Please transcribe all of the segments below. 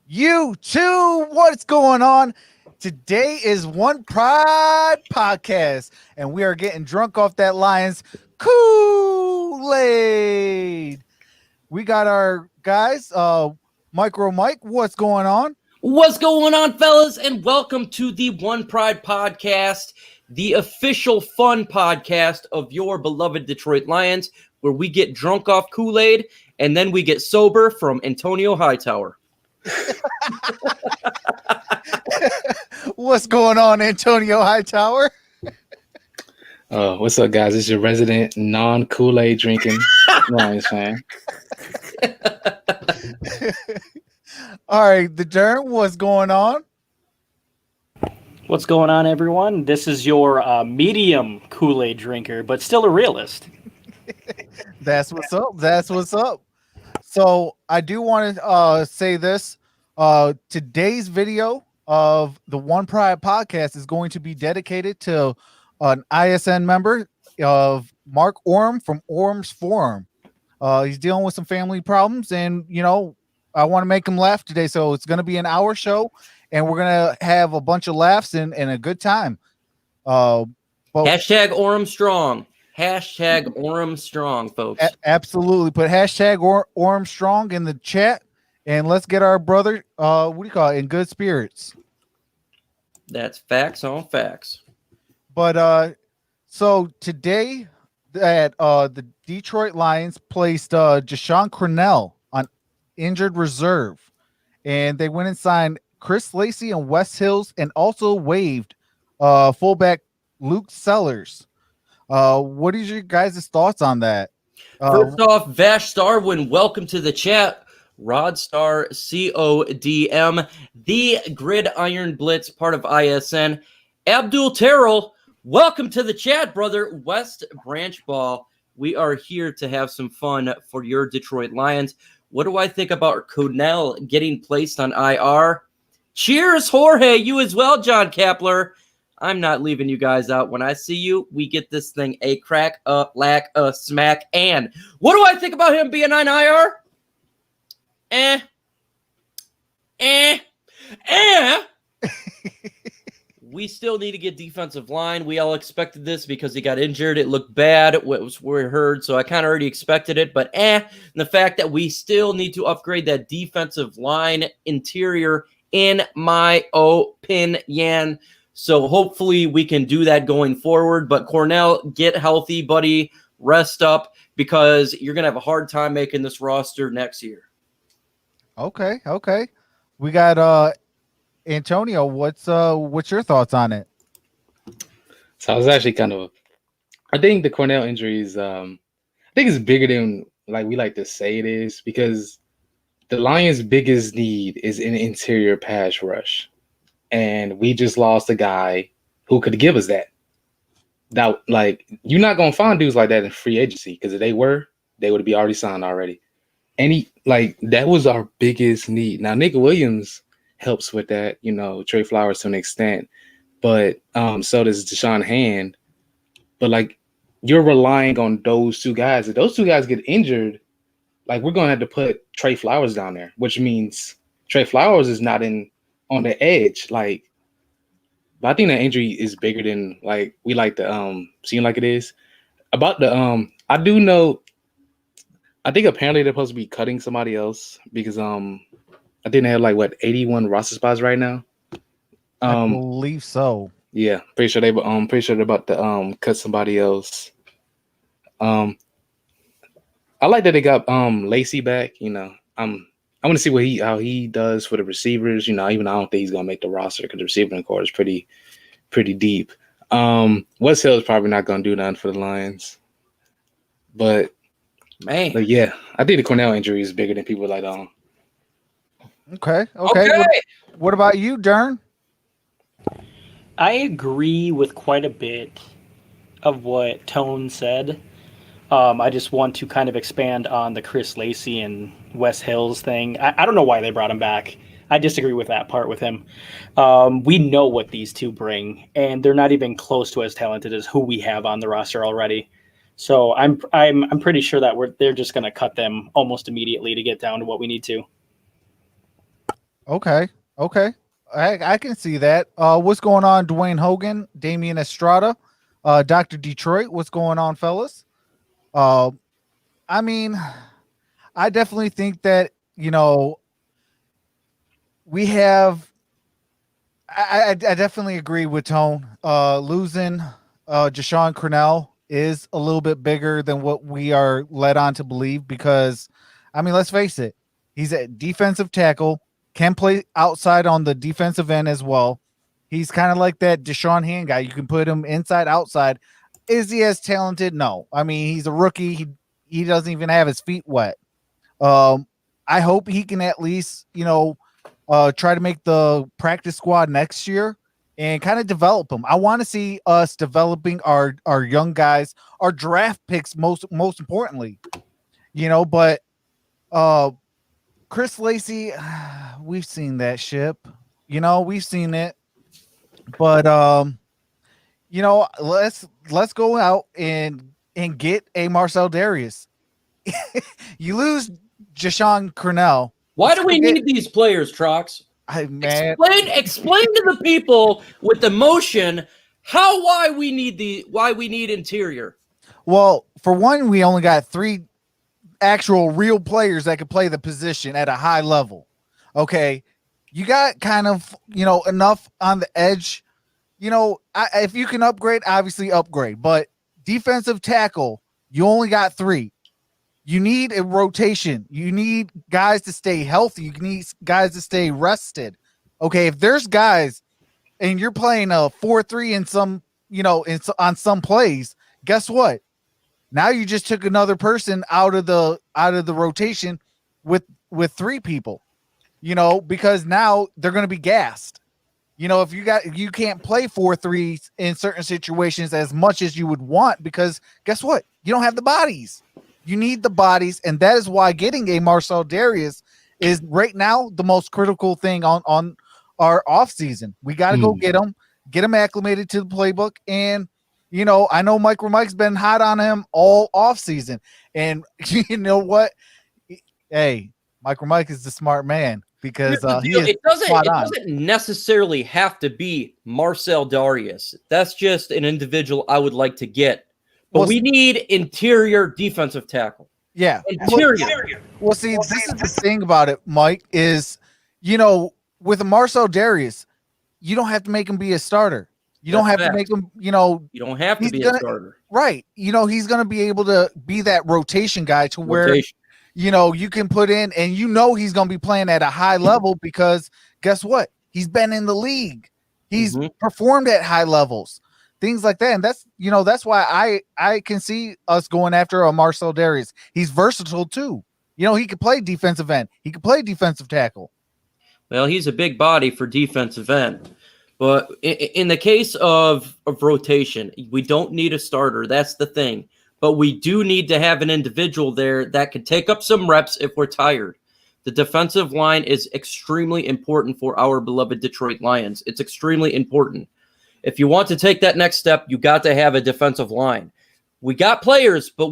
You too. What's going on? Today is One Pride Podcast, and we are getting drunk off that Lions Kool-Aid. We got our guys, MicroMike. What's going on? What's going on, fellas? And welcome to the One Pride Podcast, the official fun podcast of your beloved Detroit Lions, where we get drunk off Kool-Aid and then we get sober from Antonio Hightower. What's going on, Antonio Hightower? What's up, guys? It's your resident non-Kool-Aid drinking Lions fan. All right, the Derrn, what's going on? What's going on, everyone? This is your medium Kool-Aid drinker, but still a realist. That's what's up. That's what's up. So I do want to say this. Today's video of the One Pride Podcast is going to be dedicated to an ISN member of Mark Orum from Orum's Forum. He's dealing with some family problems, and I want to make him laugh today. So it's going to be an hour show, and we're going to have a bunch of laughs and a good time. Hashtag Orum Strong. Hashtag Orum Strong, folks. Absolutely. Put hashtag Orum Strong in the chat, and let's get our brother, in good spirits. That's facts on facts. But so today that the Detroit Lions placed Deshaun Cornell on injured reserve, and they went and signed Chris Lacey and West Hills, and also waived fullback Luke Sellers. What is your guys' thoughts on that? First off, Vash Starwin, welcome to the chat. Rod Star CODM, the Gridiron Blitz, part of ISN. Abdul Terrell, welcome to the chat, brother. West Branch Ball. We are here to have some fun for your Detroit Lions. What do I think about Cornell getting placed on IR? Cheers, Jorge. You as well, John Kapler. I'm not leaving you guys out. When I see you, we get this thing a crack, a lack, a smack. And what do I think about him being on IR? We still need to get defensive line. We all expected this because he got injured. It looked bad. It was we heard, so I kind of already expected it. But and the fact that we still need to upgrade that defensive line interior, in my opinion. So hopefully we can do that going forward. But Cornell, get healthy, buddy. Rest up, because you're going to have a hard time making this roster next year. Okay. We got Antonio. What's your thoughts on it? So I was actually I think the Cornell injuries, I think it's bigger than we like to say it is, because the Lions' biggest need is an interior pass rush. And we just lost a guy who could give us that. Now, you're not going to find dudes like that in free agency, because if they were, they would be already signed already. And that was our biggest need. Now, Nick Williams helps with that, Trey Flowers to an extent, but so does Deshaun Hand. But you're relying on those two guys. If those two guys get injured, we're going to have to put Trey Flowers down there, which means Trey Flowers is not on the edge. But I think the injury is bigger than we like to seem like it is. About the I do know. I think apparently they're supposed to be cutting somebody else, because I think they have 81 roster spots right now. I believe so. Yeah, pretty sure they're about to cut somebody else. I like that they got Lacey back. I want to see how he does for the receivers. Even I don't think he's gonna make the roster, because the receiving core is pretty deep. West Hill is probably not gonna do nothing for the Lions, but yeah, I think the Cornell injury is bigger than people let on. Okay. What about you, Derrn? I agree with quite a bit of what Tone said. I just want to kind of expand on the Chris Lacey and Wes Hills thing. I don't know why they brought him back. I disagree with that part with him. We know what these two bring, and they're not even close to as talented as who we have on the roster already. So I'm pretty sure that they're just going to cut them almost immediately to get down to what we need to. Okay. Okay. I can see that. What's going on, Dwayne Hogan, Damian Estrada, Dr. Detroit? What's going on, fellas? Uh, I mean, I definitely think that, we have. I definitely agree with Tone. Losing Jashawn Cornell is a little bit bigger than what we are led on to believe because, I mean, let's face it, he's a defensive tackle, can play outside on the defensive end as well. He's kind of like that Deshaun Hand guy. You can put him inside, outside. Is he as talented? No. I mean, he's a rookie. He doesn't even have his feet wet. I hope he can at least, try to make the practice squad next year and kind of develop them. I want to see us developing our young guys, our draft picks most importantly. But Chris Lacey, we've seen that ship. We've seen it. But let's go out and get a Marcel Darius. You lose Jashawn Cornell. Why do we need these players, Trox? Explain to the people with emotion why we need interior. Well, for one, we only got 3 actual real players that could play the position at a high level. Okay, you got kind of enough on the edge. If you can upgrade, obviously upgrade. But defensive tackle, you only got 3. You need a rotation. You need guys to stay healthy. You need guys to stay rested. Okay, if there's guys and you're playing a 4-3 in some, on some plays, guess what? Now you just took another person out of the rotation with 3 people. Because now they're going to be gassed. If you can't play 4-3s in certain situations as much as you would want because guess what? You don't have the bodies. You need the bodies, and that is why getting a Marcel Darius is right now the most critical thing on our offseason. We got to go get him acclimated to the playbook. And, I know MicroMike's been hot on him all offseason. And you know what? Hey, MicroMike is the smart man because it doesn't necessarily have to be Marcel Darius. That's just an individual I would like to get. But we need interior defensive tackle. Yeah. Interior. Well, see, this is the thing about it, Mike, is, with a Marcel Darius, you don't have to make him be a starter. You don't have to make him, you don't have to be a starter. Right. He's going to be able to be that rotation guy to where, you can put in and he's going to be playing at a high level because guess what? He's been in the league. He's performed at high levels. Things like that. And that's why I can see us going after a Marcel Darius. He's versatile too. He could play defensive end. He could play defensive tackle. Well, he's a big body for defensive end. But in the case of rotation, we don't need a starter. That's the thing. But we do need to have an individual there that can take up some reps if we're tired. The defensive line is extremely important for our beloved Detroit Lions. It's extremely important. If you want to take that next step, you got to have a defensive line. We got players, but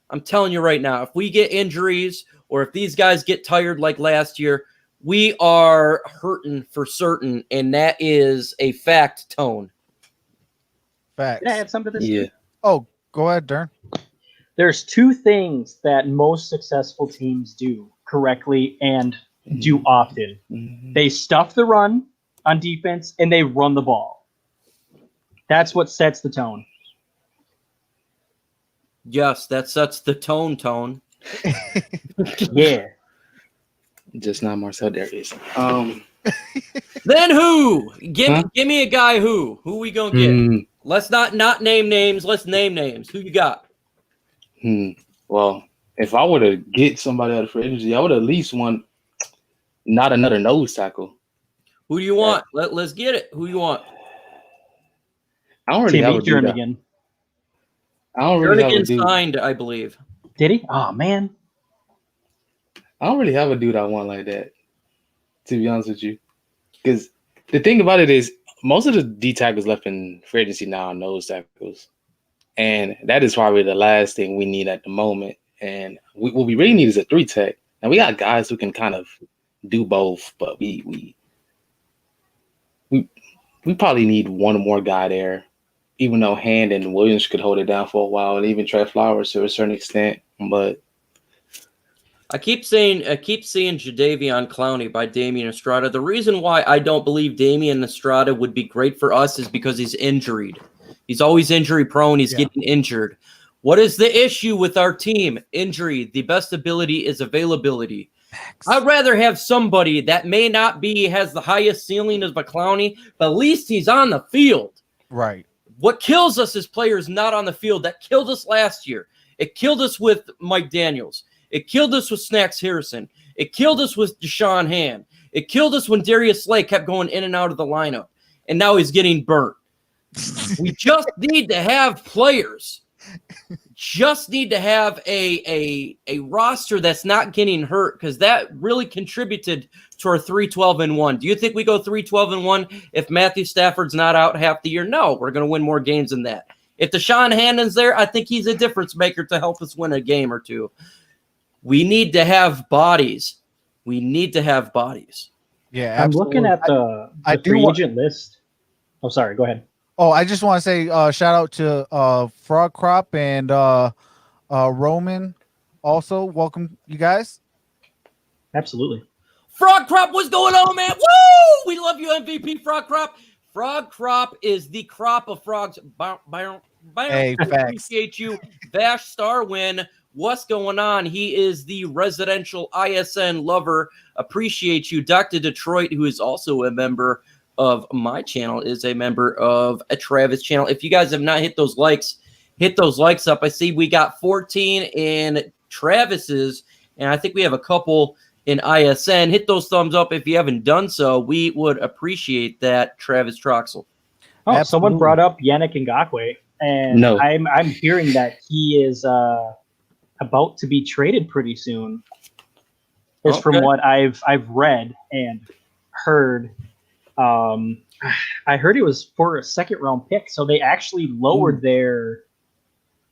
I'm telling you right now, if we get injuries or if these guys get tired like last year, we are hurting for certain, and that is a fact, Tone. Facts. Can I add something to this? Yeah. Oh, go ahead, Derrn. There's 2 things that most successful teams do correctly and do often. They stuff the run on defense, and they run the ball. That's what sets the tone. Yes, that sets the tone. Yeah. Just not Marcel Darius. Then who? Give me a guy who. Who we gonna get? Let's not name names. Let's name names. Who you got? Well, if I were to get somebody out of free agency, I would at least want not another nose tackle. Who do you want? Let's get it. Who you want? I don't really have a dude. Again. I don't really have a dude. Signed, I believe. Did he? Oh man. I don't really have a dude I want like that, to be honest with you. Because the thing about it is, most of the D tackles left in free agency now are nose tackles. And that is probably the last thing we need at the moment. And what we really need is a 3 tech. And we got guys who can kind of do both, but we probably need one more guy there, even though Hand and Williams could hold it down for a while, and even Trey Flowers to a certain extent. But I keep seeing Jadeveon Clowney by Damian Estrada. The reason why I don't believe Damian Estrada would be great for us is because he's injured. He's always injury prone. He's getting injured. What is the issue with our team? Injury. The best ability is availability. I'd rather have somebody that may not has the highest ceiling as Clowney, but at least he's on the field. Right. What kills us is players not on the field. That killed us last year. It killed us with Mike Daniels. It killed us with Snacks Harrison. It killed us with Deshaun Hand. It killed us when Darius Slay kept going in and out of the lineup. And now he's getting burnt. We just need to have players. Just need to have a roster that's not getting hurt, because that really contributed to our 3-12-1. Do you think we go 3-12-1 if Matthew Stafford's not out half the year? No, we're going to win more games than that. If Deshaun Hannon's there, I think he's a difference maker to help us win a game or two. We need to have bodies. We need to have bodies. Yeah, I'm absolutely. looking at the free agent list. Oh, sorry. Go ahead. Oh, I just want to say shout out to Frog Crop and Roman. Also, welcome you guys. Absolutely. Frog Crop, what's going on, man? Woo! We love you, MVP Frog Crop. Frog Crop is the crop of frogs. Hey, facts. Appreciate you. Vash Starwin, what's going on? He is the residential ISN lover. Appreciate you. Dr. Detroit, who is also a member of my channel, is a member of a Travis channel. If you guys have not hit those likes up. I see we got 14 in Travis's, and I think we have a couple in ISN. Hit those thumbs up if you haven't done so. We would appreciate that, Travis Troxel. Oh, Absolutely. Someone brought up Yannick Ngakoue, and No. I'm hearing that he is about to be traded pretty soon. Is from what I've read and heard. I heard it was for a second round pick, so they actually lowered their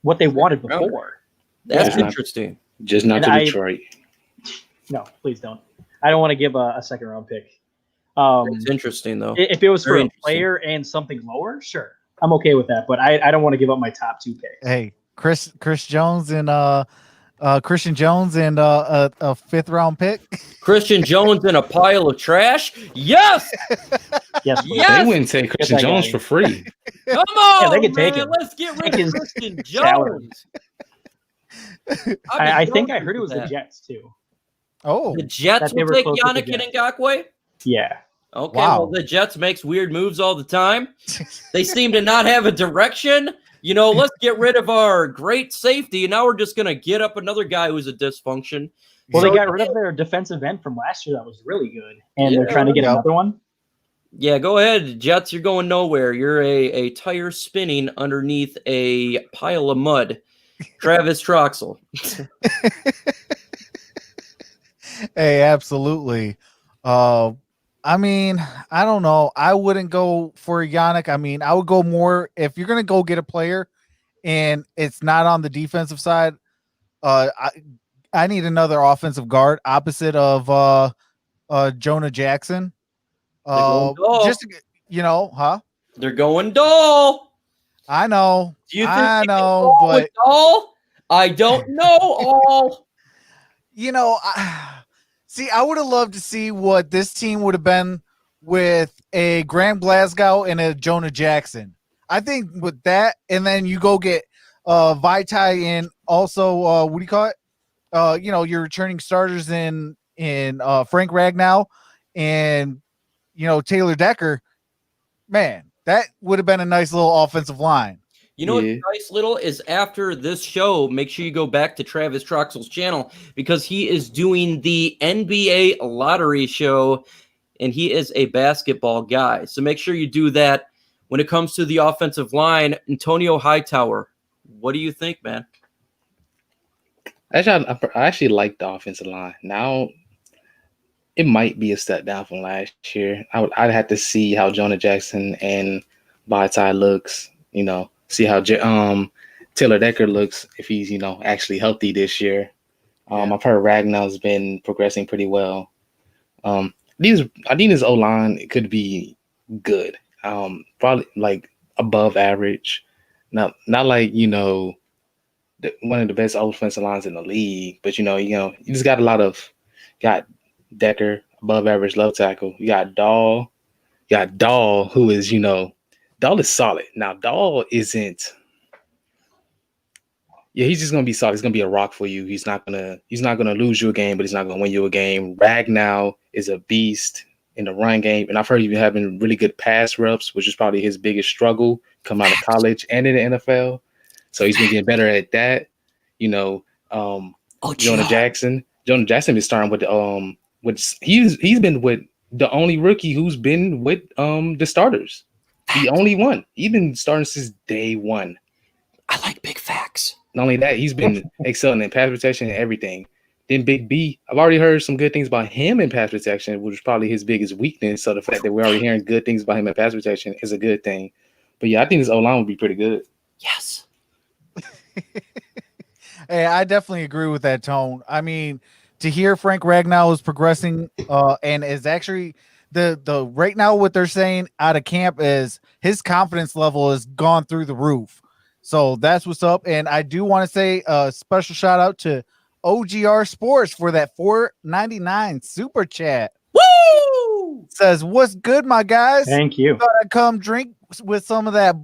what they wanted before. That's interesting. Just not to Detroit. No, please don't. I don't want to give a second round pick. It's interesting, though. If it was for Very a player and something lower, sure, I'm okay with that. But I don't want to give up my top 2 picks. Hey, Chris Jones and Christian Jones and a 5th round pick. Christian Jones in a pile of trash? Yes! Yes, please. Yes! They wouldn't take Christian that guy. Jones for free. Come on, Yeah, they can take man. him. Let's get rid Take of his Christian salary. Jones. I think I heard it was the Jets too. Oh, The Jets That they will were take close with the Yannick and Jets. Ngakoue? Yeah. Okay, Wow. well, the Jets makes weird moves all the time. They seem to not have a direction. You know, let's get rid of our great safety, and now we're just going to get up another guy who's a dysfunction. Well, So- they got rid of their defensive end from last year that was really good, and they're Yeah, trying to get yeah. another one. Yeah, go ahead, Jets. You're going nowhere. You're a tire spinning underneath a pile of mud. Travis Troxel. hey, absolutely. I mean, I don't know. I wouldn't go for Yannick. I mean, I would go more if you're gonna go get a player, and it's not on the defensive side. I need another offensive guard opposite of Jonah Jackson. going Dole. Just to, huh? They're going Doll. I know. Do you think I they can know, roll but with Doll? I don't know all. See, I would have loved to see what this team would have been with a Graham Glasgow and a Jonah Jackson. I think with that, and then you go get Vitae and also what do you call it? Your returning starters in Frank Ragnow and Taylor Decker. Man, that would have been a nice little offensive line. You know what's nice little is after this show, make sure you go back to Travis Troxel's channel because he is doing the NBA lottery show and he is a basketball guy. So make sure you do that. When it comes to the offensive line, Antonio Hightower, what do you think, man? Actually, I actually like the offensive line. Now, it might be a step down from last year. I'd have to see how Jonah Jackson and Vitae looks, see how Taylor Decker looks if he's, actually healthy this year. I've heard Ragnar's been progressing pretty well. I think this O line could be good. Probably like above average. Not like one of the best offensive lines in the league, but you just got got Decker above average left tackle. You got Dahl, who is Dahl is solid. Now Dahl isn't. Yeah, he's just gonna be solid. He's gonna be a rock for you. He's not gonna lose you a game, but he's not gonna win you a game. Ragnow is a beast in the run game, and I've heard he's been having really good pass reps, which is probably his biggest struggle coming out of college and in the NFL. So he's been getting better at that. Jonah Jackson. Jonah Jackson is starting with he's been with the only rookie who's been with the starters. The only one. He's been starting since day one. I like big facts. Not only that, he's been excelling in pass protection and everything. Then Big B, I've already heard some good things about him in pass protection, which is probably his biggest weakness. So the fact that we're already hearing good things about him in pass protection is a good thing. But yeah, I think this O-line would be pretty good. Yes. Hey, I definitely agree with that tone. I mean, to hear Frank Ragnow is progressing and is actually the right now what they're saying out of camp is his confidence level has gone through the roof. So that's what's up. And I do want to say a special shout out to OGR Sports for that $4.99 super chat. Woo! Says, what's good, my guys? Thank you. Thought I'd come drink with some of that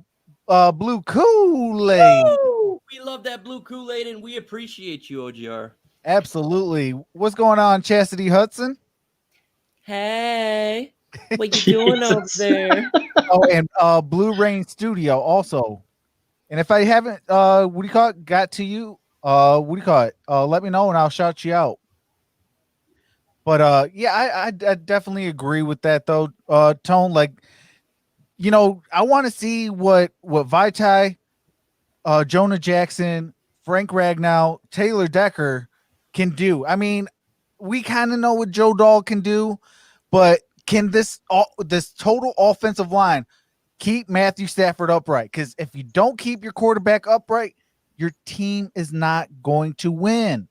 blue Kool-Aid. Woo! We love that blue Kool-Aid and we appreciate you, OGR. Absolutely. What's going on, Chastity Hudson? Hey, what you doing over there? Oh, and Blue Rain Studio also. And if I haven't, what do you call it? Got to you? What do you call it? Let me know and I'll shout you out. But yeah, I definitely agree with that though. Tone, like, I want to see what Vitae, Jonah Jackson, Frank Ragnow, Taylor Decker can do. I mean, we kind of know what Joe Dahl can do, but can this total offensive line keep Matthew Stafford upright? Because if you don't keep your quarterback upright, your team is not going to win.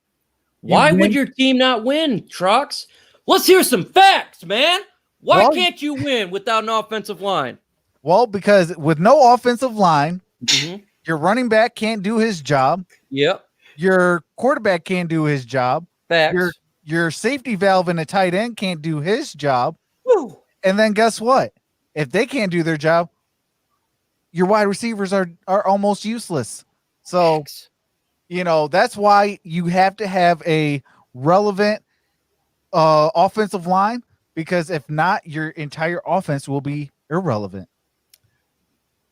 Why would your team not win, Trox? Let's hear some facts, man. Why can't you win without an offensive line? Well, because with no offensive line, Mm-hmm. your running back can't do his job. Yep. Your quarterback can't do his job. Facts. Your safety valve and a tight end can't do his job. Woo. And then guess what? If they can't do their job, your wide receivers are almost useless. So, Facts. That's why you have to have a relevant offensive line, because if not, your entire offense will be irrelevant.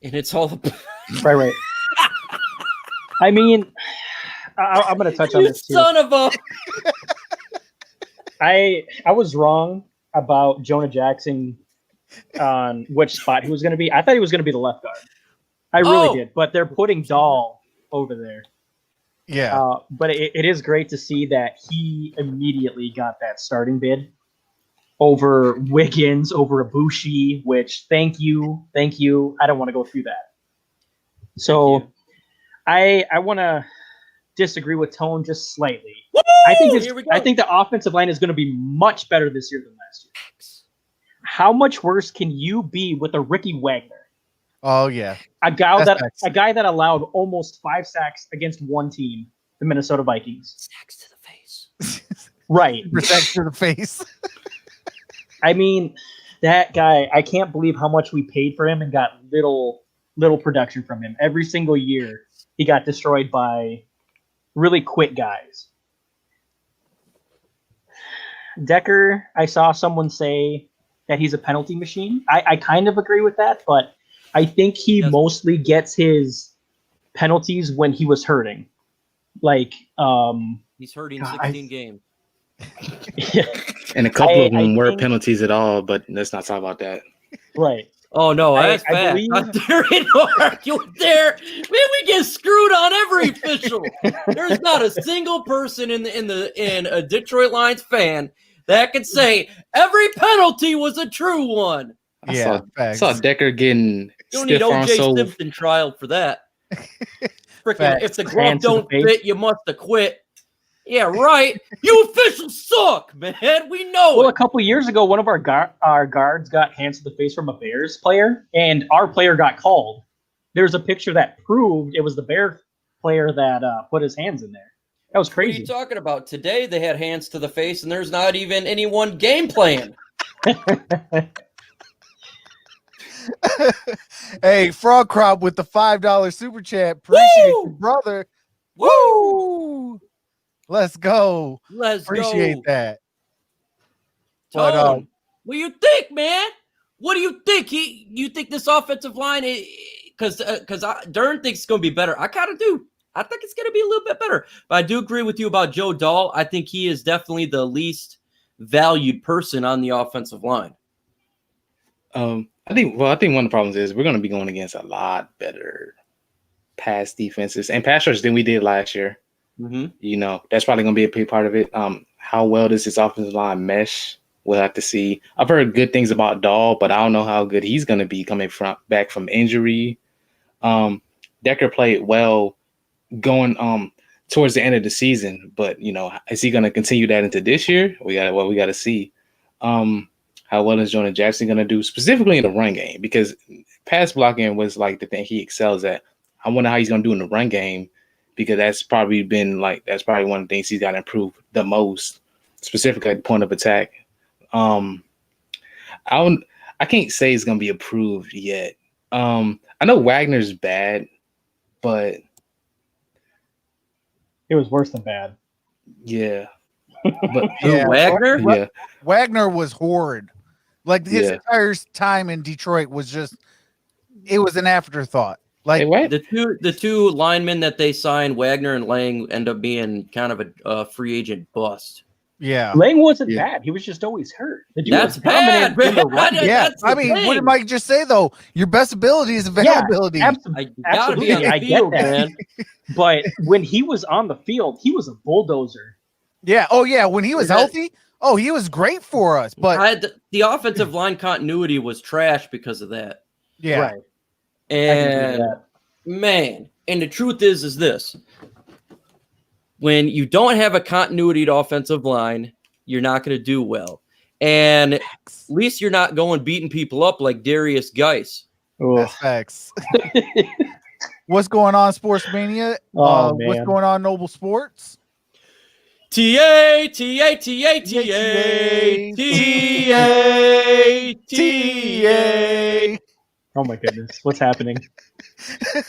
And it's all Right. I mean, I'm going to touch on this too. Son of a. I was wrong about Jonah Jackson on which spot he was going to be. I thought he was going to be the left guard. I really did, but they're putting Dahl over there. Yeah. But it is great to see that he immediately got that starting bid over Wiggins, over Ibushi, which thank you. I don't want to go through that. So I want to disagree with Tone just slightly. Woo! I I think the offensive line is going to be much better this year than last year. How much worse can you be with a Ricky Wagner? Oh yeah. A guy that allowed almost 5 sacks against one team, the Minnesota Vikings. Sacks to the face. Right. Sacks to the face. I mean, that guy, I can't believe how much we paid for him and got little production from him. Every single year, he got destroyed by really quick guys. Decker, I saw someone say that he's a penalty machine. I kind of agree with that, but I think he mostly gets his penalties when he was hurting. Like, he's hurting 16 games. Yeah. And a couple of them weren't penalties at all, but let's not talk about that. Right. Oh no, that's I bad. believe- There ain't no argument there. Man, we get screwed on every official. There's not a single person in a Detroit Lions fan that could say every penalty was a true one. I saw Decker getting You don't need stiff arm OJ so Simpson trial for that. Freaking, if the glove don't fit, you must have quit. Yeah, right. You officials suck, man. We know Well, a it. couple years ago, one of our guards got hands to the face from a Bears player, and our player got called. There's a picture that proved it was the Bear player that put his hands in there. That was What are you crazy. talking about? Today they had hands to the face, and there's not even anyone game playing. Hey, Frog Crop with the $5 super chat. Appreciate you, Woo! brother. Woo! Woo! Let's go. Let's Appreciate go. that. But, Tone, what do you think, man? What do you think? You think this offensive line? Because Derrn thinks it's going to be better. I kind of do. I think it's going to be a little bit better. But I do agree with you about Joe Dahl. I think he is definitely the least valued person on the offensive line. I think one of the problems is we're going to be going against a lot better pass defenses and pass rush than we did last year. Mm-hmm. You know, that's probably going to be a big part of it. How well does this offensive line mesh? We'll have to see. I've heard good things about Dahl, but I don't know how good he's going to be coming back from injury. Decker played well going towards the end of the season, but you know, is he going to continue that into this year? We got to see. How well is Jonah Jackson going to do specifically in the run game? Because pass blocking was like the thing he excels at. I wonder how he's going to do in the run game, because that's probably one of the things he's got to improve the most, specifically at the point of attack. I can't say it's going to be approved yet. I know Wagner's bad, but It was worse than bad. yeah. But Yeah. Wagner? yeah. Wagner was horrid. Like his Yeah. entire time in Detroit was just, it was an afterthought. Like, Hey, what? The two linemen that they signed, Wagner and Lang, end up being kind of a free agent bust. yeah. Lang wasn't Yeah. bad. He was just always hurt. The dude That's was dominant bad, in the man. run. Yeah. That's I the mean, what thing. did Mike just say, though? Your best ability is availability. I gotta be Absolutely, on the I get field, that. man. But when he was on the field, he was a bulldozer. Yeah. Oh, yeah. When he was That- healthy, oh, he was great for us. But The offensive line continuity was trash because of that. yeah. Right. I can agree with And that. man, and the truth is this: when you don't have a continuity to offensive line, you're not going to do well. And at least you're not going beating people up like Darius Geis. That's facts. What's going on, Sports Mania? Oh, What's man. going on, Noble Sports? TA. Oh my goodness, what's happening?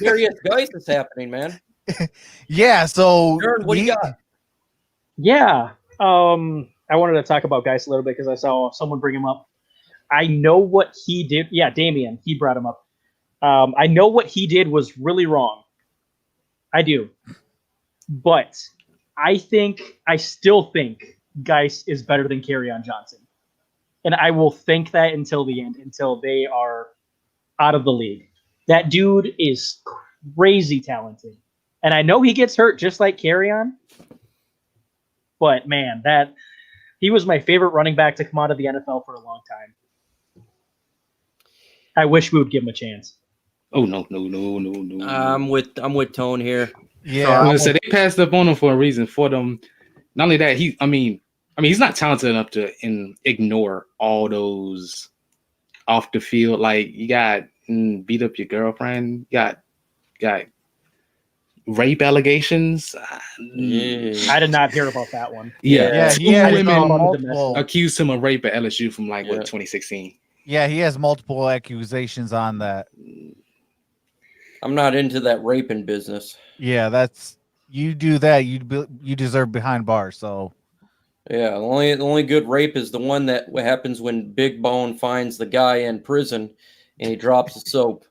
Darius Geis is happening, man. Yeah. So Derrn, what do you got? Yeah. I wanted to talk about Geis a little bit because I saw someone bring him up. I know what he did. Yeah, Damien, he brought him up. I know what he did was really wrong. I do. But I still think Geis is better than Kerryon Johnson. And I will think that until the end, until they are out of the league. That dude is crazy talented. And I know he gets hurt just like Kerryon. But man, he was my favorite running back to come out of the NFL for a long time. I wish we would give him a chance. Oh no. I'm with Tone here. yeah. I was gonna say they passed up on him for a reason. For them, not only that, he's not talented enough to ignore all those off the field. Like you got beat up your girlfriend, you got rape allegations. Yeah. I did not hear about that one. Yeah, two he has women multiple. accused him of rape at LSU from Yeah. 2016. Yeah, he has multiple accusations on that. I'm not into that raping business. Yeah, that's you do that, you deserve behind bars. So Yeah, the only good rape is the one that happens when Big Bone finds the guy in prison and he drops the soap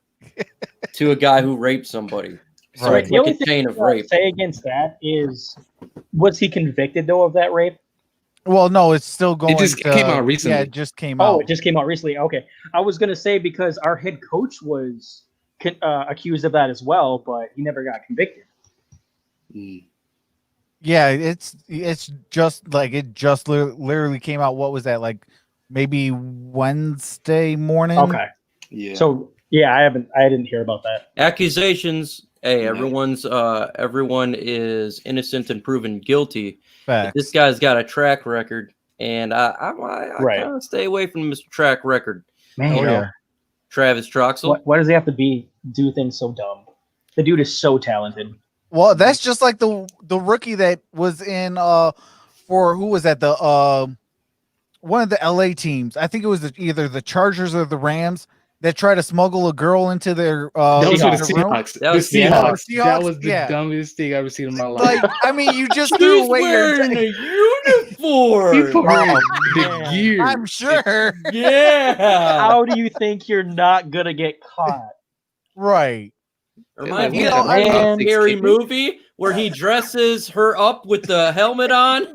to a guy who raped somebody. So Right. it's The like only a thing chain of I'll rape. say against that is, was he convicted though of that rape? well, no, it's still going. just came out recently. Yeah, it just came Oh, out. it just came out recently. Okay, I was gonna say because our head coach was accused of that as well, but he never got convicted. Yeah, it's just like it just literally came out. What was that, like maybe Wednesday morning? Okay, Yeah. so yeah, I didn't hear about that. Accusations Hey, Yeah. everyone is innocent and proven guilty. But Facts. this guy's got a track record, and I Right. kind of stay away from Mr. Track Record. Man, Oh, yeah. Travis Troxel. why does he have to do things so dumb? The dude is so talented. Well, that's just like the rookie that was in for who was that, the one of the LA teams. I think it was either the Chargers or the Rams that tried to smuggle a girl into their That was for the their room. Seahawks. That The was Seahawks. Seahawks, That was the yeah. dumbest thing I've ever seen in my life. Like, I mean, you just threw He's away wearing your. a uniform. He put her in the man. gear. I'm sure. Yeah. How do you think you're not gonna get caught? Right. Reminds me You of know, that I- really scary movie where he dresses her up with the helmet on.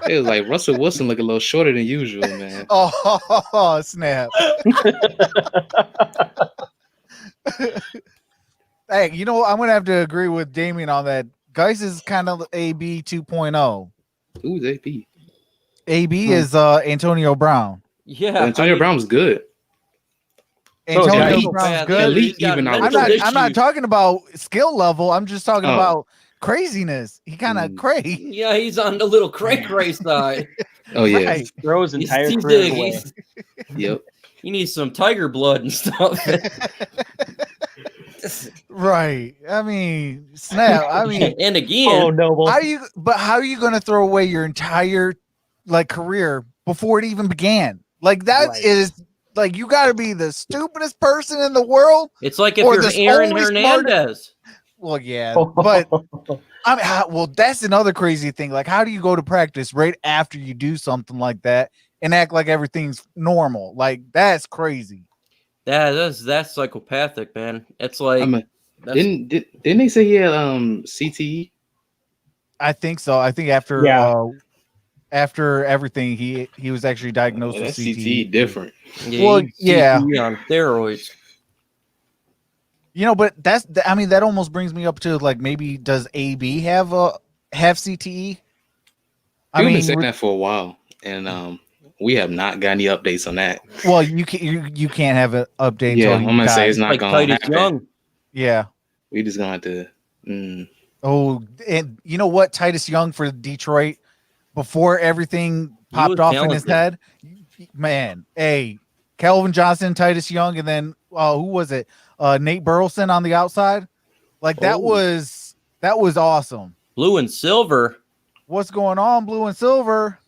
It was like Russell Wilson look a little shorter than usual, man. Oh, snap. Hey, you know what? I'm gonna have to agree with Damien on that. Geis is kind of AB 2.0. Who's AP? AB is Antonio Brown. Yeah. Antonio Brown was good. Antonio elite. Brown's Yeah, good. Elite he's got even, I would I'm mental not. I'm not issues. talking about skill level. I'm just talking Oh. about craziness. He kind of crazy. Yeah, he's on the little cray side. Oh yeah. Right. Throws He's, entire he's career big. away. Yep. He needs some tiger blood and stuff. Right. I mean, snap. I mean, And again, Oh, Noble. how are you going to throw away your entire like career before it even began? Like that is Right. like, you got to be the stupidest person in the world. it's like if or you're the Aaron only Hernandez. Well, yeah, but I mean, well, that's another crazy thing. Like, how do you go to practice right after you do something like that and act like everything's normal? Like, that's crazy. That's psychopathic, man. It's like I mean, that's- didn't they say he had CTE? I think so. I think after Yeah. after everything, he was actually diagnosed Yeah, with that CTE. CTE different. Well, he's yeah. CTE on steroids. You know, but I mean, that almost brings me up to like, maybe does AB have CTE? I We've been mean, saying that for a while, and we have not got any updates on that. well, you can't have an update. Yeah, until I'm gonna say it's dies. not Like gonna Titus happen. Young. Yeah. We just gonna have to. Oh, and you know what? Titus Young for Detroit, before everything He popped was off in his talented. head, man. Hey, Calvin Johnson, Titus Young, and then who was it? Nate Burleson on the outside. Like that Oh. was awesome. Blue and silver. What's going on, blue and silver?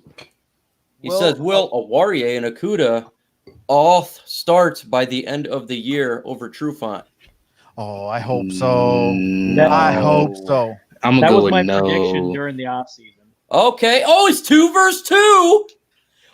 He says Will Awarie and Akuda all starts by the end of the year over Trufant. Oh, I hope so. No. I hope so. I'm That gonna go was with my no. prediction during the offseason. Okay. Oh, it's 2 versus 2.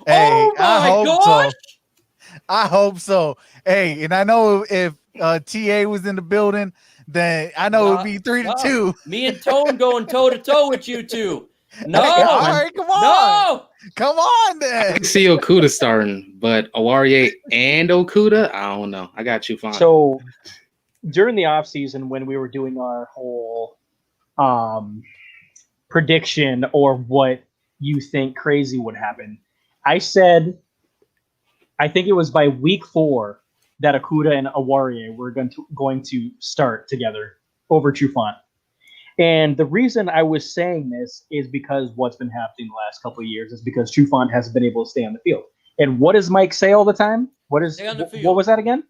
Hey, Oh I my hope gosh. so. I hope so. Hey, and I know if TA was in the building, then I know it would be 3-2. Me and Tone going toe to toe with you two. No. All right, come on. No. Come on I then. can see Okuda starting, but Awarie and Okuda, I don't know. I got you fine. So during the offseason, when we were doing our whole prediction or what you think crazy would happen, I said, I think it was by week 4 that Akuda and Awarie were going to start together over Trufant. And the reason I was saying this is because what's been happening the last couple of years is because Trufant hasn't been able to stay on the field. And what does Mike say all the time? Stay on the field. What was that again?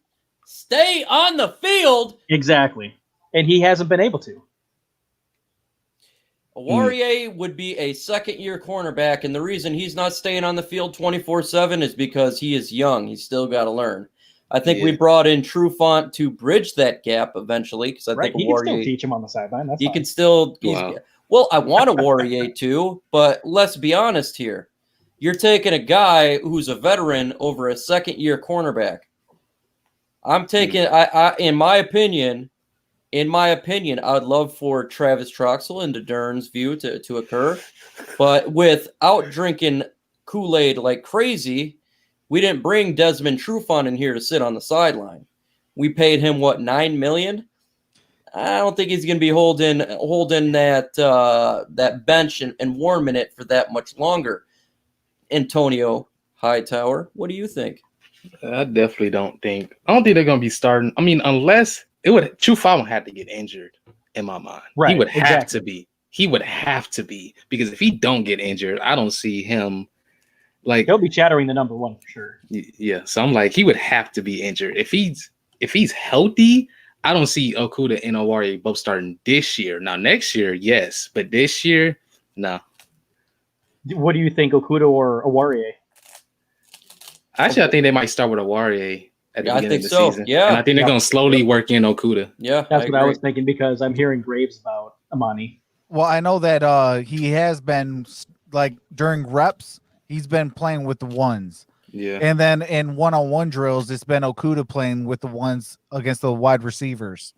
Stay on the field. Exactly. And he hasn't been able to. Awarie would be a second-year cornerback, and the reason he's not staying on the field 24/7 is because he is young. He's still got to learn. I think we brought in Trufant to bridge that gap eventually, because I think He can still Awarie, teach him on the sideline. That's he fine. can still. Wow. Well, I want Awarie too, but let's be honest here. You're taking a guy who's a veteran over a second-year cornerback. I'm taking, in my opinion, I would love for Travis Troxel and Derrn's view to occur, but without drinking Kool-Aid like crazy, we didn't bring Desmond Trufant in here to sit on the sideline. We paid him what, $9 million? I don't think he's going to be holding that bench and warming it for that much longer. Antonio Hightower, what do you think? I definitely don't think. I don't think they're gonna be starting. I mean, unless it would. True Falcon had to get injured in my mind. He Right, would have exactly. to be. He would have to be because if he don't get injured, I don't see him. Like, He'll be chattering the number one for sure. yeah. So I'm like, he would have to be injured. If he's healthy, I don't see Okuda and Owari both starting this year. Now next year, yes, but this year, no. What do you think, Okuda or Awarie? Actually, I think they might start with Owari at the Yeah, I beginning think of the so. season. Yeah. And I think they're Yep. gonna slowly work in Okuda. Yeah, That's what I agree. was thinking because I'm hearing graves about Amani. Well, I know that he has been like during reps, he's been playing with the ones. Yeah. And then in one-on-one drills, it's been Okuda playing with the ones against the wide receivers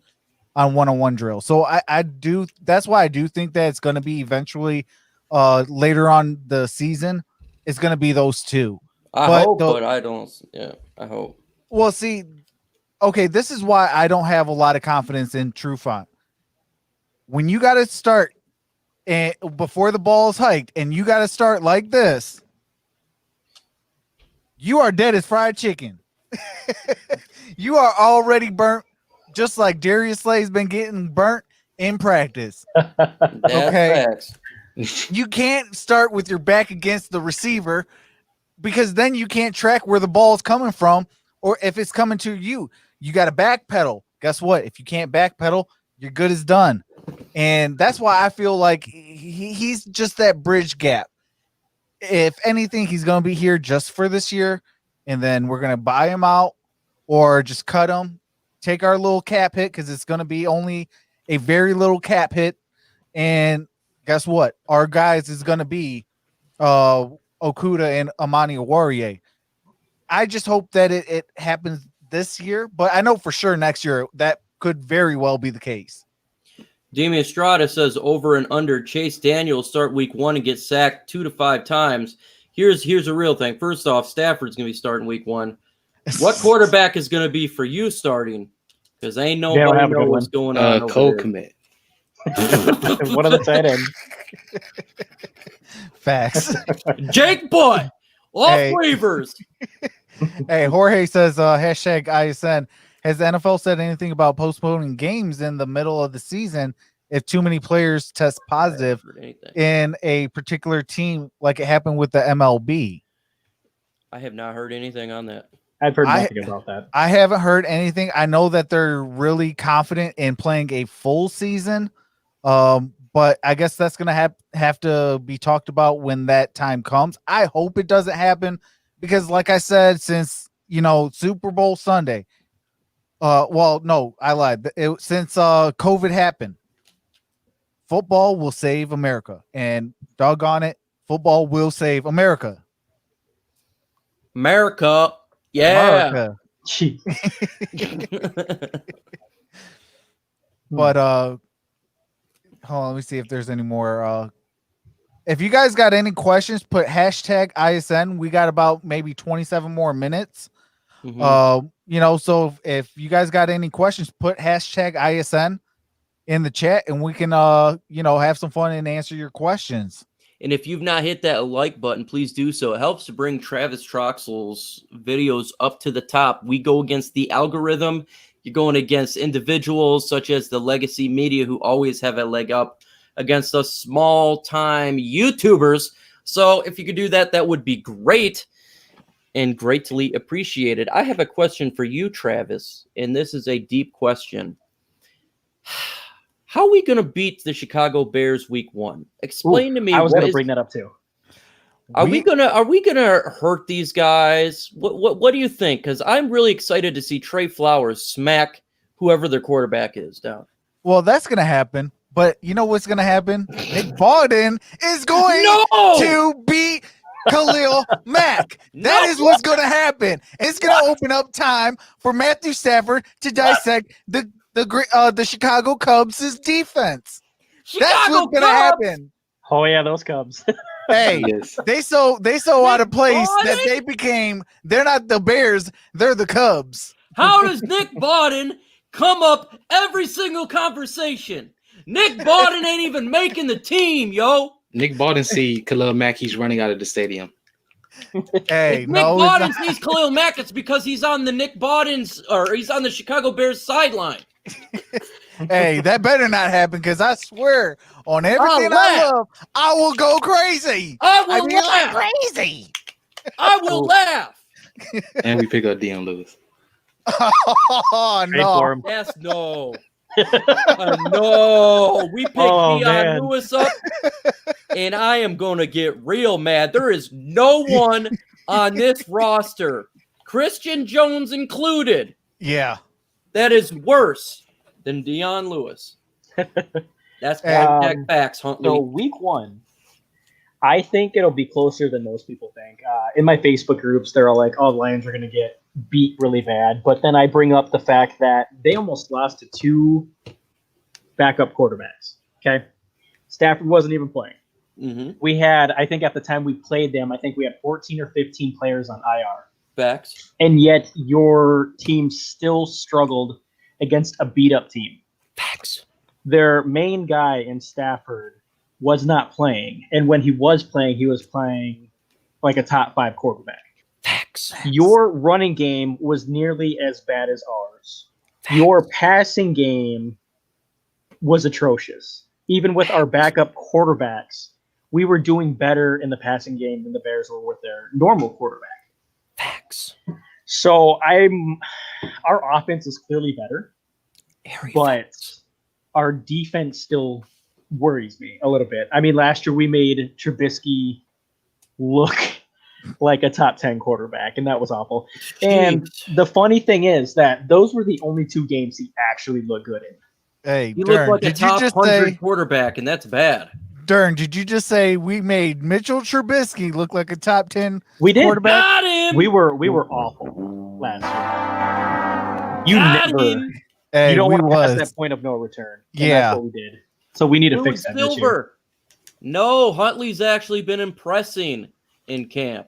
on one-on-one drill. So I do. That's why I do think that it's going to be eventually later on the season. It's going to be those two. I hope, but I don't. Yeah, I hope. Well, see, okay, this is why I don't have a lot of confidence in Trufant. When you got to start and before the ball is hiked, and you got to start like this, you are dead as fried chicken. You are already burnt, just like Darius Slay's been getting burnt in practice. Okay. You can't start with your back against the receiver because then you can't track where the ball's coming from, or if it's coming to you. You got to backpedal. Guess what? If you can't backpedal, you're good as done. And that's why I feel like he's just that bridge gap. If anything, he's going to be here just for this year, and then we're going to buy him out or just cut him, take our little cap hit because it's going to be only a very little cap hit. And guess what? Our guys is going to be Okuda and Amani Awarie. I just hope that it happens this year, but I know for sure next year that could very well be the case. Damian Estrada says over and under Chase Daniels start week 1 and get sacked 2 to 5 times. Here's a real thing. First off, Stafford's going to be starting week 1. What quarterback is going to be for you starting? Because ain't nobody know what's going on. Cole commit. One of the tight ends. Facts. Jake Butt off waivers. Hey, Jorge says hashtag ISN. Has the NFL said anything about postponing games in the middle of the season if too many players test positive in a particular team, like it happened with the MLB? I have not heard anything on that. I've heard nothing about that. I haven't heard anything. I know that they're really confident in playing a full season, but I guess that's going to have to be talked about when that time comes. I hope it doesn't happen because, like I said, since, Super Bowl Sunday, well, no, I lied. Since COVID happened, football will save America, and doggone it, football will save America. America, yeah. America. Hmm. But hold on, let me see if there's any more. If you guys got any questions, put hashtag ISN. We got about maybe 27 more minutes. So if you guys got any questions, put hashtag ISN in the chat and we can have some fun and answer your questions. And if you've not hit that like button, please do so. It helps to bring Travis Troxel's videos up to the top. We go against the algorithm. You're going against individuals such as the legacy media who always have a leg up against us small-time YouTubers. So if you could do that, that would be great and greatly appreciated. I have a question for you, Travis, and this is a deep question. How are we going to beat the Chicago Bears week 1? Explain to me. I was going to bring that up too. Are we gonna hurt these guys? What do you think? Because I'm really excited to see Trey Flowers smack whoever their quarterback is down. Well, that's gonna happen. But you know what's gonna happen? Nick Bawden is going to beat Khalil Mack. That is what's gonna happen. It's gonna open up time for Matthew Stafford to dissect the Chicago Cubs' defense. That's what's gonna happen. Oh yeah, those Cubs. Hey, they so out of place that they're not the Bears, they're the Cubs. How does Nick Bawden come up every single conversation? Nick Bawden ain't even making the team, yo. Nick Bawden see Khalil Mack, he's running out of the stadium. Hey, If Nick no, Bawden it's sees Khalil Mack, it's because he's on the Nick Bawden's, or he's on the Chicago Bears sideline. not. Hey, that better not happen because I swear on everything I laugh. love, I will go crazy. I will mean, like laugh. crazy. I will laugh. And we pick up Deion Lewis. Oh Trade for no! him. Yes, no. No. We picked Oh, Deion man. Lewis up, and I am going to get real mad. There is no one on this roster, Christian Jones included, Yeah. that is worse than Deion Lewis. That's hashtag facts, Huntley. So week 1, I think it'll be closer than most people think. In my Facebook groups, they're all like, "Oh, the Lions are going to get beat really bad." But then I bring up the fact that they almost lost to 2 backup quarterbacks. Okay, Stafford wasn't even playing. Mm-hmm. We had, I think, at the time we played them, I think we had 14 or 15 players on IR, Facts. and yet your team still struggled against a beat-up team. Facts. Their main guy in Stafford was not playing, and when he was playing like a top 5 quarterback. Facts. Your running game was nearly as bad as ours. Your passing game was atrocious. Even with our backup quarterbacks, we were doing better in the passing game than the Bears were with their normal quarterback. Facts. So our offense is clearly better, but our defense still worries me a little bit. I mean, last year we made Trubisky look like a top 10 quarterback, and that was awful. And the funny thing is that those were the only 2 games he actually looked good in. Hey, You look Derrn, like a did you top just 100 say, quarterback, and that's bad. Derrn, did you just say we made Mitchell Trubisky look like a top 10 We did. quarterback? Got him. We were awful last year. You Got never. him. Hey, You don't we want to pass was. that point of no return. And Yeah. that's what we did. So we need to Blue fix and that this year. silver. No, Huntley's actually been impressing in camp.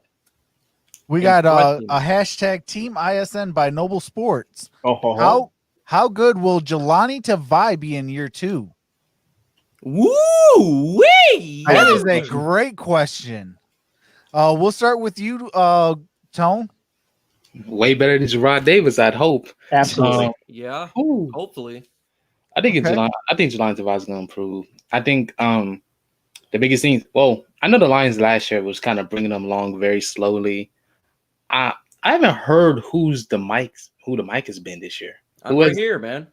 We got Impressive. a hashtag Team ISN by Noble Sports. Oh. How good will Jelani Tavai be in year 2? Woo wee! That is a great question. We'll start with you, Tone. Way better than Gerard Davis, I'd hope. Absolutely. Yeah, Ooh. hopefully. I think Okay. Jelani Tavai is going to improve. I think the biggest thing. Well, I know the Lions last year was kind of bringing them along very slowly. I haven't heard who the mic has been this year. I'm Who right has- here, man.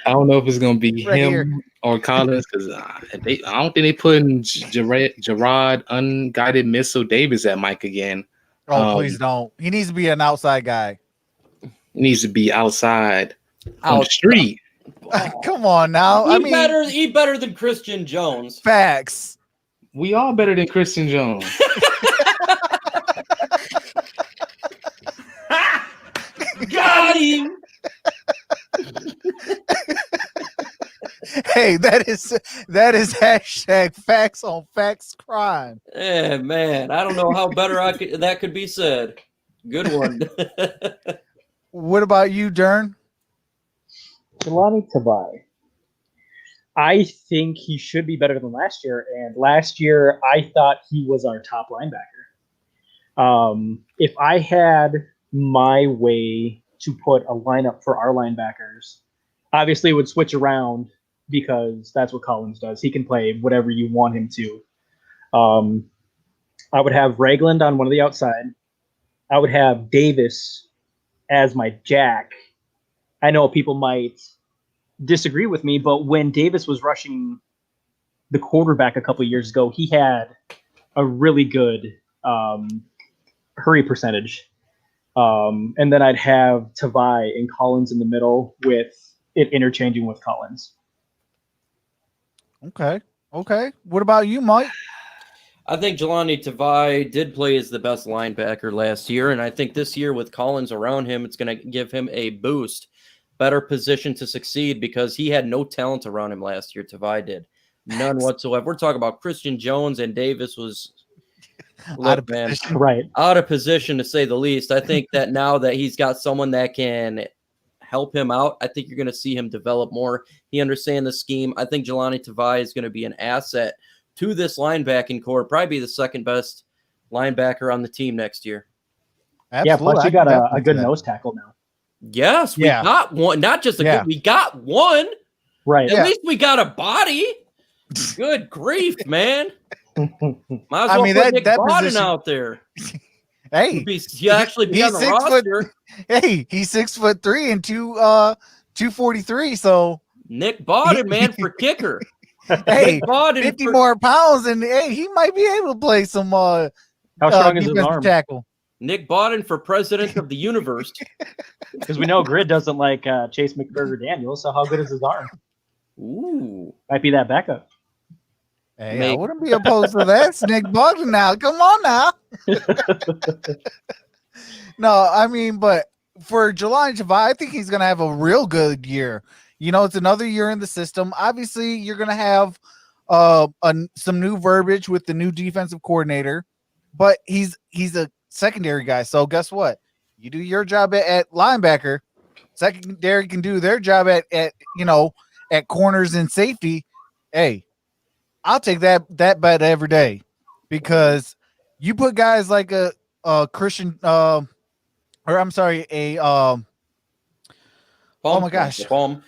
I don't know if it's going to be Right him here. or Collins because I don't think they putting Gerard unguided missile Davis at Mike again. Oh, please don't. He needs to be an outside guy. He needs to be outside on the Out. street. Come on now. I mean, He better than Christian Jones. facts. We all better than Christian Jones. Got him. Hey, that is hashtag facts on facts crime. Eh, man, I don't know how better that could be said. Good one. What about you, Derrn? Jelani Tavai. I think he should be better than last year. And last year, I thought he was our top linebacker. If I had my way to put a lineup for our linebackers, obviously it would switch around because that's what Collins does. He can play whatever you want him to. I would have Ragland on one of the outside. I would have Davis as my jack. I know people might disagree with me, but when Davis was rushing the quarterback a couple of years ago, he had a really good hurry percentage. And then I'd have Tavai and Collins in the middle with it interchanging with Collins. Okay. What about you, Mike? I think Jelani Tavai did play as the best linebacker last year, and I think this year with Collins around him, it's going to give him a boost, better position to succeed because he had no talent around him last year. Tavai did none whatsoever. We're talking about Christian Jones, and Davis was Out of position. Right. out of position to say the least. I think that now that he's got someone that can help him out, I think you're going to see him develop more. He understands the scheme. I think Jelani Tavai is going to be an asset to this linebacking core. Probably be the second best linebacker on the team next year. Yeah, plus you got a good nose tackle now. Yes, we got one. Not just a good, we got one. Right. At least we got a body. Good grief, man. Might as well put Nick Bodden out there. Hey, he actually be on the roster. Hey, he's 6'3" and 243. So Nick Bodden, man, for kicker. Hey, Nick Bodden 50 more pounds, and hey, he might be able to play some. How strong is his arm? Tackle. Nick Bodden for president of the universe. Because we know Grid doesn't like Chase McBurger Daniels, so how good is his arm? Ooh, might be that backup. Hey, I wouldn't be opposed to that. It's Nick Bodden now. Come on now. No, I mean, but for July Javai, I think he's going to have a real good year. You know, it's another year in the system. Obviously, you're going to have some new verbiage with the new defensive coordinator, but he's a secondary guy. So guess what? You do your job at linebacker. Secondary can do their job at corners and safety. Hey, I'll take that bet every day, because you put guys like a Christian oh my gosh. Oh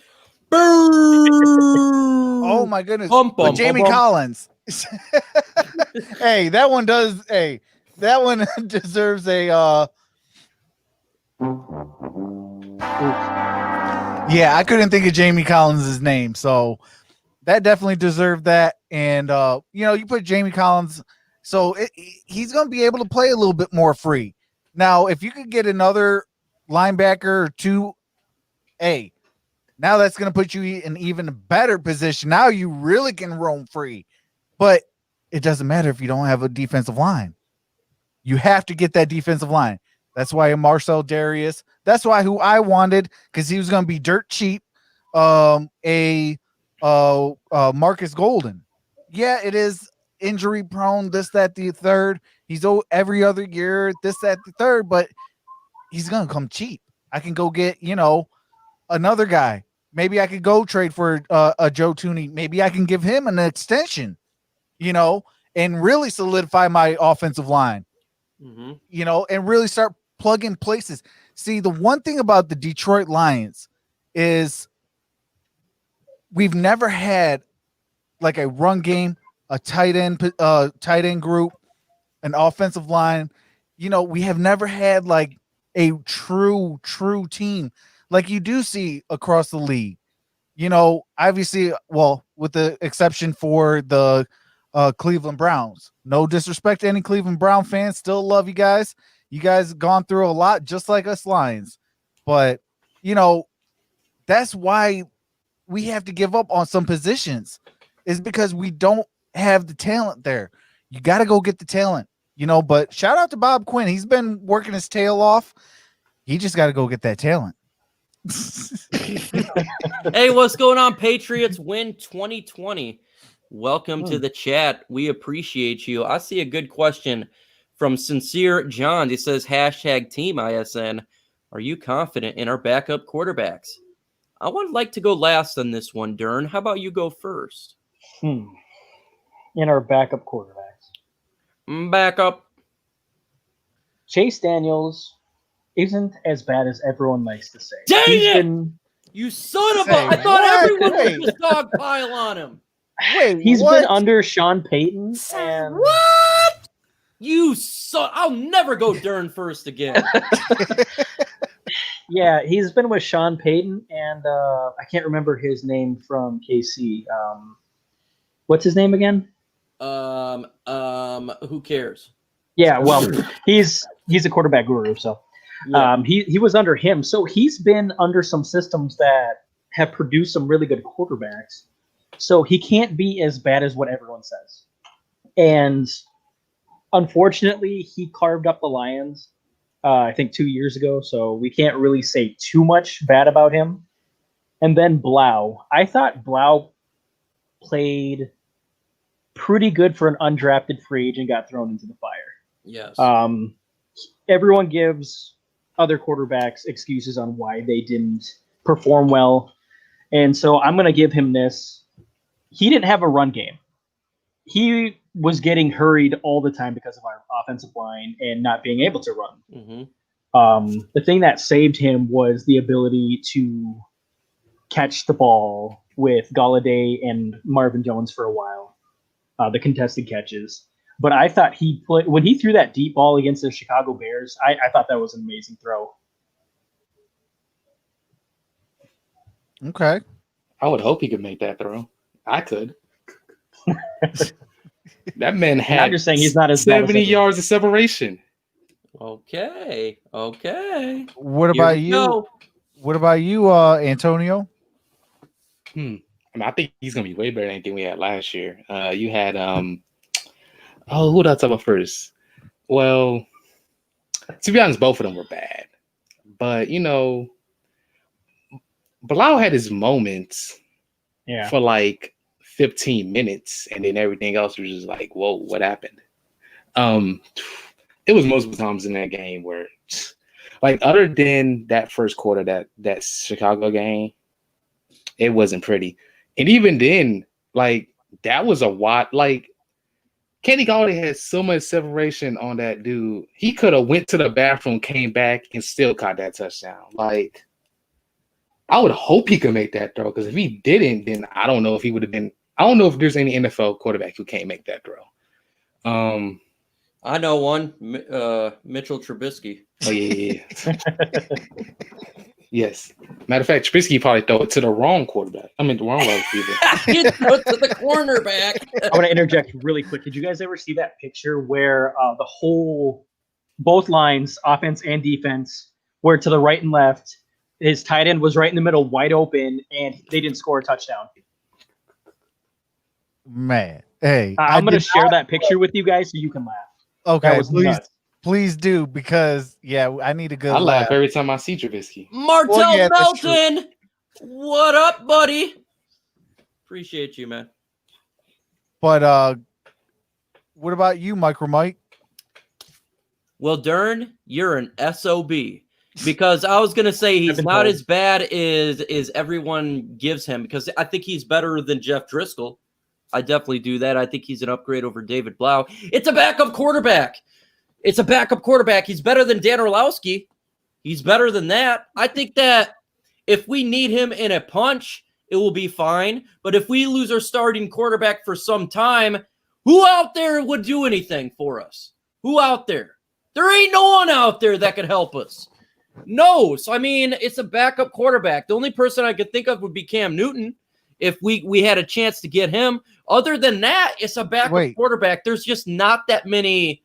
my goodness. Jamie Collins. Hey, that one does. Hey, that one deserves a. Yeah, I couldn't think of Jamie Collins' name, so that definitely deserved that. And you put Jamie Collins, so he's going to be able to play a little bit more free. Now, if you could get another linebacker or two, hey, now that's going to put you in even a better position. Now you really can roam free. But it doesn't matter if you don't have a defensive line. You have to get that defensive line. That's why Marcel Darius. That's why who I wanted, because he was going to be dirt cheap. Marcus Golden. Yeah, it is injury prone. This, that, the third. He's every other year. This, that, the third. But he's going to come cheap. I can go get another guy. Maybe I could go trade for a Joe Tooney. Maybe I can give him an extension. And really solidify my offensive line. And really start plugging places. See, the one thing about the Detroit Lions is we've never had like a run game, a tight end group, an offensive line. We have never had like a true team like you do see across the league. Obviously, well, with the exception for the Cleveland Browns. No disrespect to any Cleveland Brown fans. Still love you guys. You guys have gone through a lot just like us Lions. But, that's why we have to give up on some positions, is because we don't have the talent there. You got to go get the talent, but shout out to Bob Quinn. He's been working his tail off. He just got to go get that talent. Hey, what's going on? Patriots win 2020. Welcome to the chat. We appreciate you. I see a good question from Sincere John. He says, #Team ISN. Are you confident in our backup quarterbacks? I would like to go last on this one, Derrn. How about you go first? In our backup quarterbacks. Backup. Chase Daniels isn't as bad as everyone likes to say. Dang it! You son of a... I thought everyone would just dogpile on him. Wait, he's been under Sean Payton. And... What? I'll never go Derrn first again. Yeah, he's been with Sean Payton, and I can't remember his name from KC. What's his name again? Who cares? Yeah, well, he's a quarterback guru, so yeah. He was under him, so he's been under some systems that have produced some really good quarterbacks. So he can't be as bad as what everyone says. And unfortunately, he carved up the Lions, I think 2 years ago. So we can't really say too much bad about him. And then Blau. I thought Blau played pretty good for an undrafted free agent, got thrown into the fire. Yes. Everyone gives other quarterbacks excuses on why they didn't perform well. And so I'm going to give him this. He didn't have a run game. he was getting hurried all the time because of our offensive line and not being able to run. The thing that saved him was the ability to catch the ball with Galladay and Marvin Jones for a while, the contested catches. But I thought when he threw that deep ball against the Chicago Bears, I thought that was an amazing throw. Okay. I would hope he could make that throw. I could. That man had I'm just saying he's not as bad as 70 yards of separation. Okay. What Here about we you? go. What about you, Antonio? I mean, I think he's gonna be way better than anything we had last year. You had who did I talk about first? Well, to be honest, both of them were bad. But Bilal had his moments for like 15 minutes, and then everything else was just like, whoa, what happened? It was multiple times in that game where, like, other than that first quarter, that Chicago game, it wasn't pretty. And even then, like, that was a lot. Like, Kenny Galladay had so much separation on that dude. He could have went to the bathroom, came back, and still caught that touchdown. Like, I would hope he could make that throw, because if he didn't, then I don't know if he would have been. I don't know if there's any NFL quarterback who can't make that throw. I know one, Mitchell Trubisky. Oh yeah. Yes. Matter of fact, Trubisky probably throw it to the wrong quarterback. I mean, the wrong wide receiver. He threw it to the cornerback. I want to interject really quick. Did you guys ever see that picture where both lines, offense and defense, were to the right and left? His tight end was right in the middle, wide open, and they didn't score a touchdown. Man, hey, I'm going to share that picture with you guys so you can laugh. Okay, was please, nuts. please do, because I need a good I laugh laugh. every time I see Trubisky. Martell Well, yeah, that's true. Melton, what up, buddy? Appreciate you, man. But what about you, MicroMike? Well, Derrn, you're an SOB. Because I was gonna say he's not as bad as everyone gives him, because I think he's better than Jeff Driscoll. I definitely do that. I think he's an upgrade over David Blau. It's a backup quarterback. He's better than Dan Orlowski. He's better than that. I think that if we need him in a punch, it will be fine. But if we lose our starting quarterback for some time, who out there would do anything for us? Who out there? There ain't no one out there that could help us. No. So, I mean, it's a backup quarterback. The only person I could think of would be Cam Newton if we had a chance to get him. Other than that, it's a backup quarterback. There's just not that many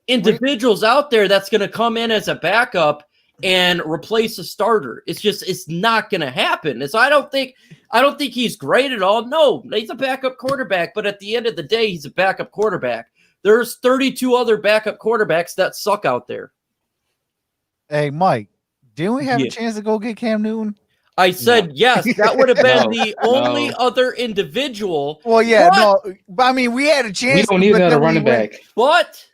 individuals out there that's going to come in as a backup and replace a starter. It's not going to happen. So I don't think he's great at all. No, he's a backup quarterback, but at the end of the day, he's a backup quarterback. There's 32 other backup quarterbacks that suck out there. Hey, Mike, didn't we have a chance to go get Cam Newton? I said yes. That would have been the only other individual. Well, yeah, but I mean, we had a chance. We don't need another running back. But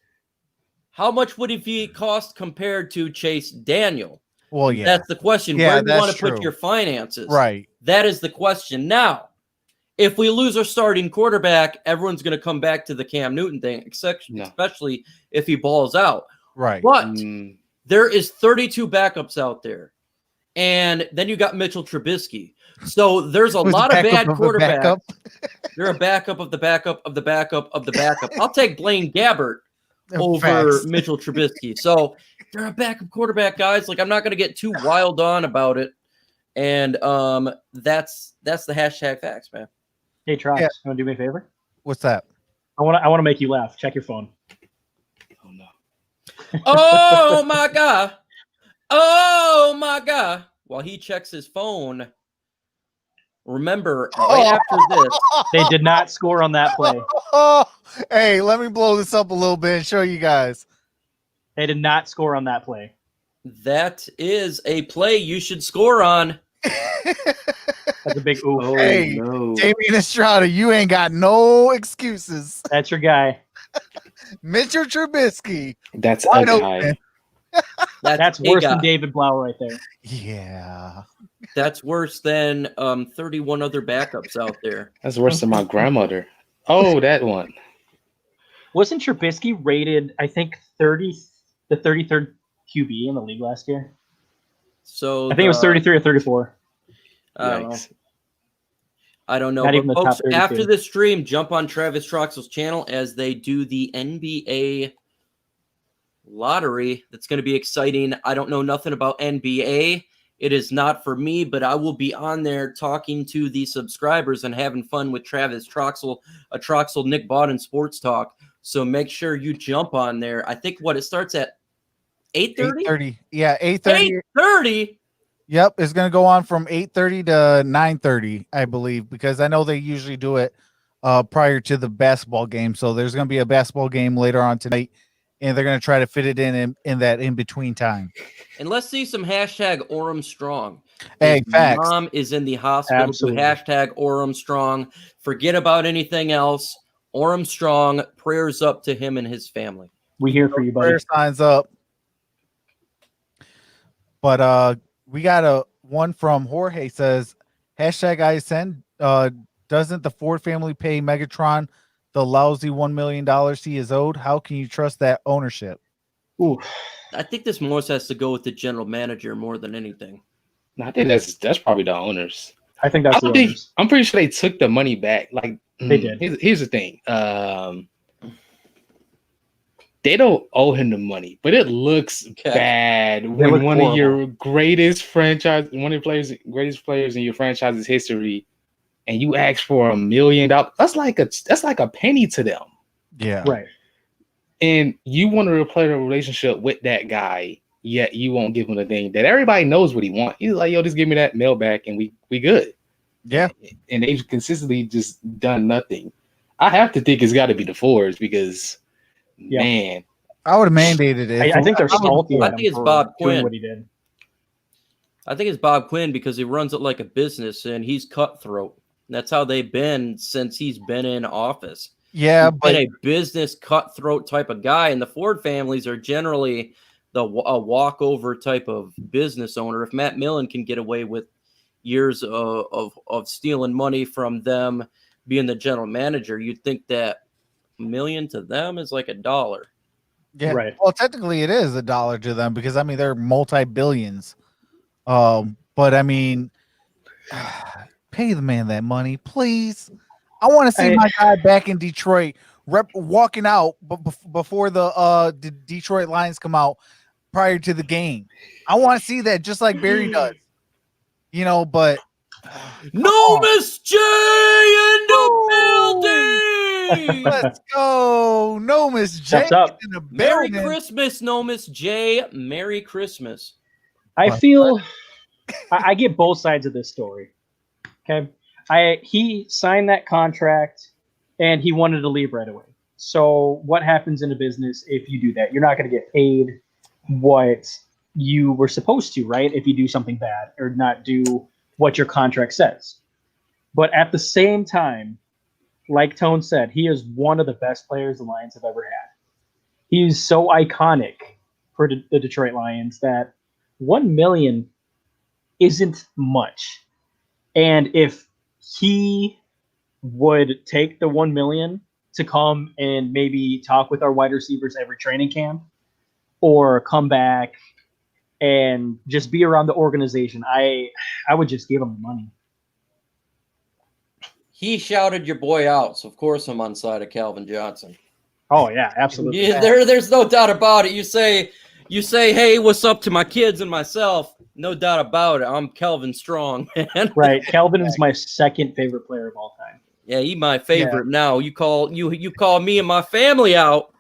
how much would he cost compared to Chase Daniel? Well, yeah, that's the question. Yeah, where do you want to put your finances? Right. That is the question. Now, if we lose our starting quarterback, everyone's going to come back to the Cam Newton thing, especially if he balls out. Right. But there is 32 backups out there. And then you got Mitchell Trubisky. So there's a lot of bad quarterbacks. They're a backup of the backup of the backup of the backup. I'll take Blaine Gabbert over Mitchell Trubisky. So they're a backup quarterback, guys. Like, I'm not going to get too wild on about it. And that's the hashtag facts, man. Hey, Travis, you want to do me a favor? What's that? I want to make you laugh. Check your phone. Oh no. Oh my God. Oh my God. While he checks his phone, remember, right after this, they did not score on that play. Hey, let me blow this up a little bit and show you guys. They did not score on that play. That is a play you should score on. That's a big oof. Oh, hey, no. Damian Estrada, you ain't got no excuses. That's your guy. Mitchell Trubisky. That's wide a open. guy. That's worse than David Blau right there. Yeah. That's worse than 31 other backups out there. That's worse than my grandmother. Oh, that one. Wasn't Trubisky rated, I think, the 33rd QB in the league last year? So I think it was 33 or 34. I don't know. Yikes. I don't know. Not But even the folks, top 32. after this stream, jump on Travis Troxel's channel as they do the NBA lottery. That's going to be exciting. I don't know nothing about NBA. It is not for me, but I will be on there talking to the subscribers and having fun with Travis Troxel, a Troxel Nick Bawden Sports Talk. So make sure you jump on there. I think it starts at 8:30? 8:30. Yeah, 8:30. 8:30? Yep, it's gonna go on from 8:30 to 9:30, I believe, because I know they usually do it prior to the basketball game. So there's gonna be a basketball game later on tonight, and they're gonna try to fit it in that in between time. And let's see some hashtag Orum Strong. Hey, His facts. mom is in the hospital. Absolutely. Do hashtag Orum Strong. Forget about anything else. Orum Strong. Prayers up to him and his family. We here for you, buddy. Prayer signs up. But we got a one from Jorge says hashtag ISN. Doesn't the Ford family pay Megatron the lousy $1 million he is owed? How can you trust that ownership? Ooh, I think this more has to go with the general manager more than anything. No, I think that's probably the owners. I think that's the owners. I'm pretty sure they took the money back. Like They did. Here's the thing. They don't owe him the money, but it looks bad when look one horrible. of your greatest players in your franchise's history, and you ask for $1 million. That's like a penny to them. Yeah. Right. And you want to replay a relationship with that guy, yet you won't give him the thing that everybody knows what he wants. He's like, yo, just give me that mail back and we good. Yeah. And they've consistently just done nothing. I have to think it's got to be the Fords because, man. I would have mandated it. I think they're salty. I at him think it's for Bob doing Quinn. what he did. I think it's Bob Quinn because he runs it like a business and he's cutthroat. That's how they've been since he's been in office. Yeah, He's but been a business cutthroat type of guy, and the Ford families are generally a walkover type of business owner. If Matt Millen can get away with years of stealing money from them being the general manager, you'd think that $1 million to them is like $1. yeah. Right. Well, technically it is $1 to them because I mean they're multi-billions. But I mean pay the man that money, please. I want to see my guy back in Detroit walking out before the Detroit Lions come out prior to the game. I want to see that just like Barry does. You know, but Nomis J in the building. let's go. Nomis J What's up? in the Merry building. Christmas, Nomis J. Merry Christmas. I feel I get both sides of this story. Okay. He signed that contract and he wanted to leave right away. So what happens in a business if you do that? You're not going to get paid what you were supposed to, right? If you do something bad or not do what your contract says. But at the same time, like Tone said, he is one of the best players the Lions have ever had. He's so iconic for the Detroit Lions that $1 million isn't much. And if he would take the $1 million to come and maybe talk with our wide receivers every training camp or come back and just be around the organization, I would just give him the money. He shouted your boy out, so of course I'm on side of Calvin Johnson. Oh yeah, absolutely. Yeah, there's no doubt about it. You say, hey, what's up to my kids and myself? No doubt about it. I'm Calvin Strong, man. Right. Calvin is my second favorite player of all time. Yeah, he's my favorite now. You call me and my family out.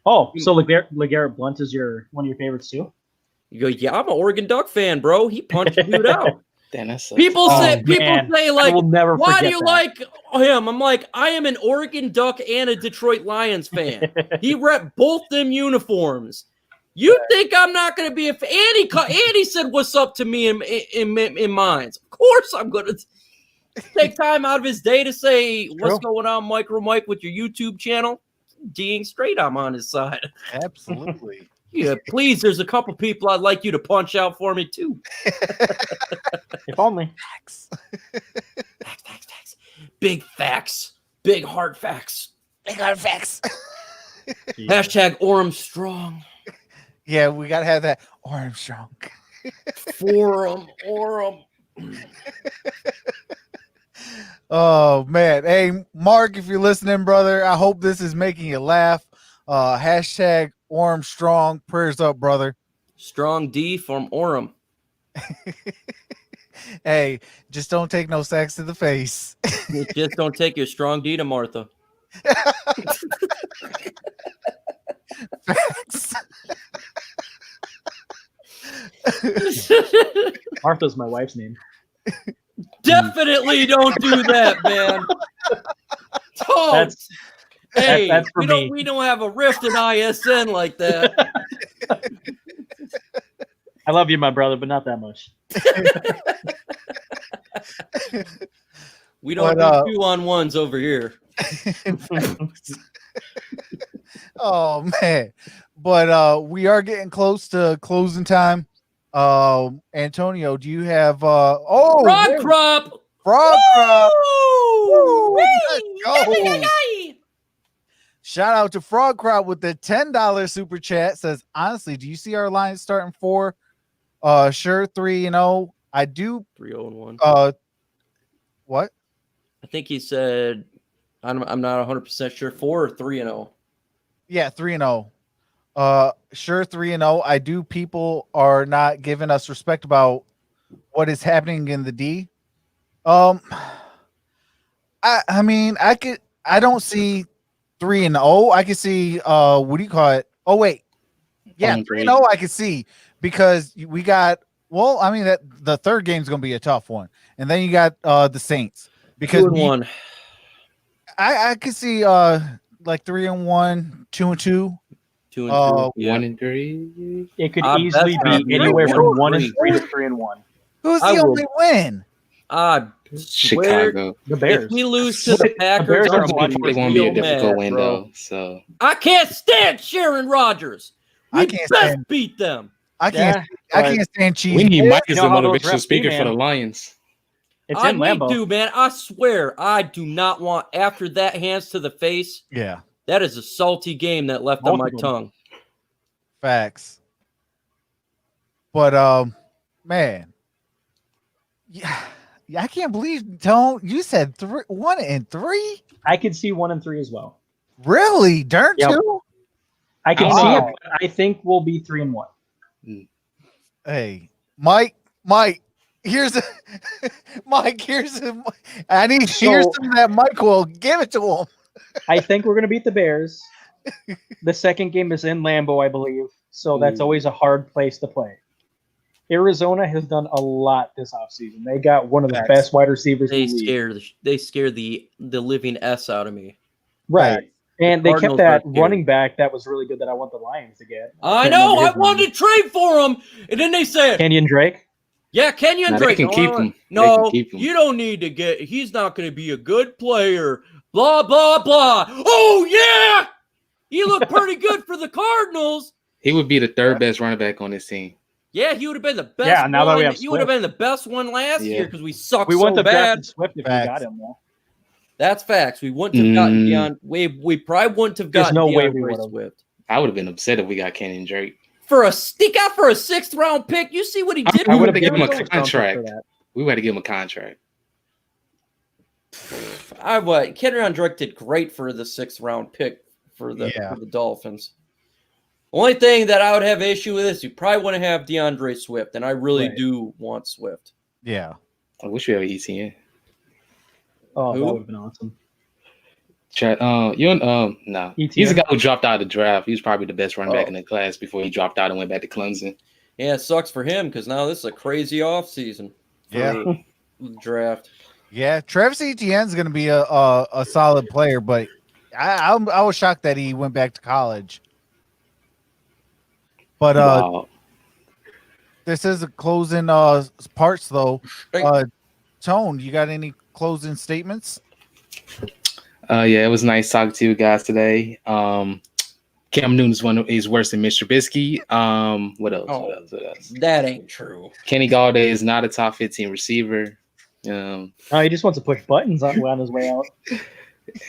Oh, so LeGarrette Blount is one of your favorites too? You go, yeah, I'm an Oregon Duck fan, bro. He punched a dude out. Damn, that's People say I like, will never why do forget you that. like him? I'm like, I am an Oregon Duck and a Detroit Lions fan. He rep both them uniforms. You think I'm not going to be a fan? Andy said, "What's up to me in Mines?" Of course, I'm going to take time out of his day to say, "What's going on, MicroMike, with your YouTube channel?" Dang straight, I'm on his side. Absolutely. Yeah, please. There's a couple people I'd like you to punch out for me too. If only. Facts. Big facts. big hard facts. Big hard facts. Hashtag Orum strong. Yeah, we gotta have that orange strong. Forum Orum. Oh man. Hey, Mark, if you're listening, brother, I hope this is making you laugh. Hashtag Orum strong. Prayers up, brother. Strong D from Orum. Hey, just don't take no sex to the face. Just don't take your strong D to Martha. Facts. Martha's my wife's name. Definitely don't do that, man. Don't. That's for me. We don't have a rift in ISN like that. I love you, my brother, but not that much. We don't do 2-on-1s over here. Oh man. But we are getting close to closing time. Antonio, do you have Frog crop? Frog crop. Woo! Let's go. Shout out to Frog Crop with the $10 super chat. Says, honestly, do you see our line starting 4? Sure, 3-0. I do 3-0-1. What? I think he said I'm not 100% sure 4 or 3-0. Yeah, 3-0. Sure, 3-0. I do. People are not giving us respect about what is happening in the D. I mean, I don't see 3-0. I can see what do you call it? Oh wait. Yeah, 3-0 I can see because we got I mean that the third game is going to be a tough one. And then you got the Saints because 2-1. I could see like 3-1, 2-2. 2-2. 1-3. It could I easily bet be anywhere from 1-3 to 3-1. Who's I the will- only win? Chicago. The Bears. If we lose to the Packers, Bears are I'm gonna It won't be a difficult win, though. So I can't stand Sharon Rodgers. I We can't best stand- beat them. I can't stand cheese. we need Mike as You the know how those motivational refs speaker be, for the man. Lions. It's I in Lambeau. do, man. I swear, I do not want after that hands to the face. Yeah, That is a salty game that left on my Multiple. tongue. facts. But man, yeah, I can't believe Tone. You said 1-3. I could see 1-3 as well. Really, Derrn Yep. too? I can I don't see know. it, but I think we'll be 3-1. Hey, Mike, here's a Mike. Here's a. Here's some of that Mike will give it to him. I think we're going to beat the Bears. The second game is in Lambeau, I believe. So that's always a hard place to play. Arizona has done a lot this offseason. They got one of the Facts. best wide receivers They in the league. scare the living S out of me. Right. And they Cardinals kept that are scary. running back that was really good that I want the Lions to get. I can't know. remember I his name. wanted to trade for him, and then they said, Kenyon Drake. "Yeah, Kenyon Nah, they Drake. can keep him. They No, can keep him. you don't need to get. He's not going to be a good player. Blah blah blah. Oh yeah, he looked pretty good for the Cardinals. He would be the third best running back on this team. Yeah, he would have been the best. Yeah, now that we one. have You would have Swift. been the best one last Yeah. year because we sucked We so wouldn't have bad. drafted Swift if Facts. we got him, though. That's facts. We wouldn't have gotten Deion. We probably wouldn't have There's gotten no way we DeAndre would've. Swift I would have been upset if we got Kenyon Drake. for a stick out for a 6th round pick. You see what he did? I with would have the given him a Bengals? contract. For that. We would have to give him a contract. Kenyon Drake did great for the 6th round pick for the Yeah. for the Dolphins. Only thing that I would have issue with is you probably want to have DeAndre Swift, and I really Right. do want Swift. Yeah. I wish we had ETN. Oh, Who? that would have been awesome. Chat, no. ETN? He's the guy who dropped out of the draft. He was probably the best running back Oh. in the class before he dropped out and went back to Clemson. Yeah, it sucks for him because now this is a crazy offseason for Yeah. the draft. Yeah, Travis Etienne's going to be a solid player, but I was shocked that he went back to college. But Wow. this is a closing parts though. Right. Tone, you got any closing statements? Yeah, it was nice talking to you guys today. Cam Newton is worse than Mr. Trubisky. What else? Oh. What else? That ain't true. Kenny Galladay is not a top 15 receiver. Oh, he just wants to push buttons on his way out.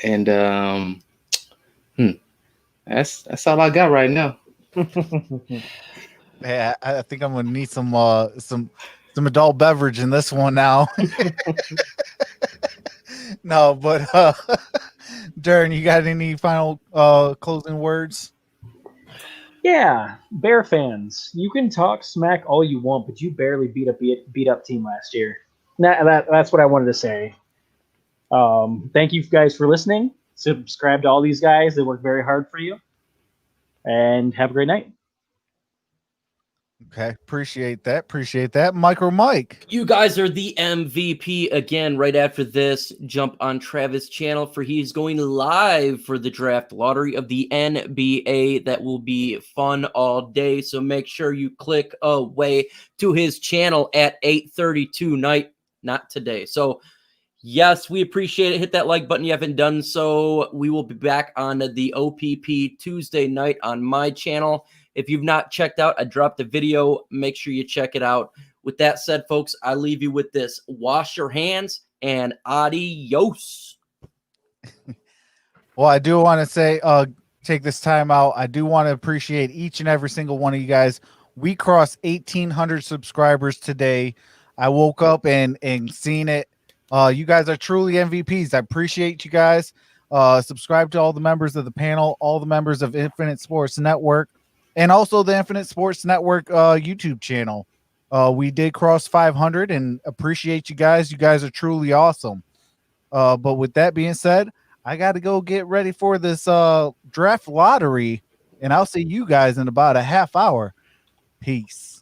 And that's all I got right now. Yeah, I think I'm gonna need some adult beverage in this one now. No, but Derrn, you got any final closing words? Yeah, Bear fans, you can talk smack all you want, but you barely beat up team last year. That's what I wanted to say. Thank you guys for listening. Subscribe to all these guys; they work very hard for you. And have a great night. Okay, appreciate that. Appreciate that, MicroMike. You guys are the MVP again. Right after this, jump on Travis' channel for he's going live for the draft lottery of the NBA. That will be fun all day. So make sure you click away to his channel at 8:30 tonight, not today. So yes, we appreciate it. Hit that like button if you haven't done so. We will be back on the OPP Tuesday night on my channel. If you've not checked out, I dropped a video. Make sure you check it out. With that said, folks, I leave you with this. Wash your hands and adios. Well, I do want to say, take this time out. I do want to appreciate each and every single one of you guys. We crossed 1,800 subscribers today. I woke up and seen it. You guys are truly MVPs. I appreciate you guys. Subscribe to all the members of the panel, all the members of Infinite Sports Network, and also the Infinite Sports Network YouTube channel. We did cross 500 and appreciate you guys. You guys are truly awesome. But with that being said, I got to go get ready for this draft lottery, and I'll see you guys in about a half hour. Peace.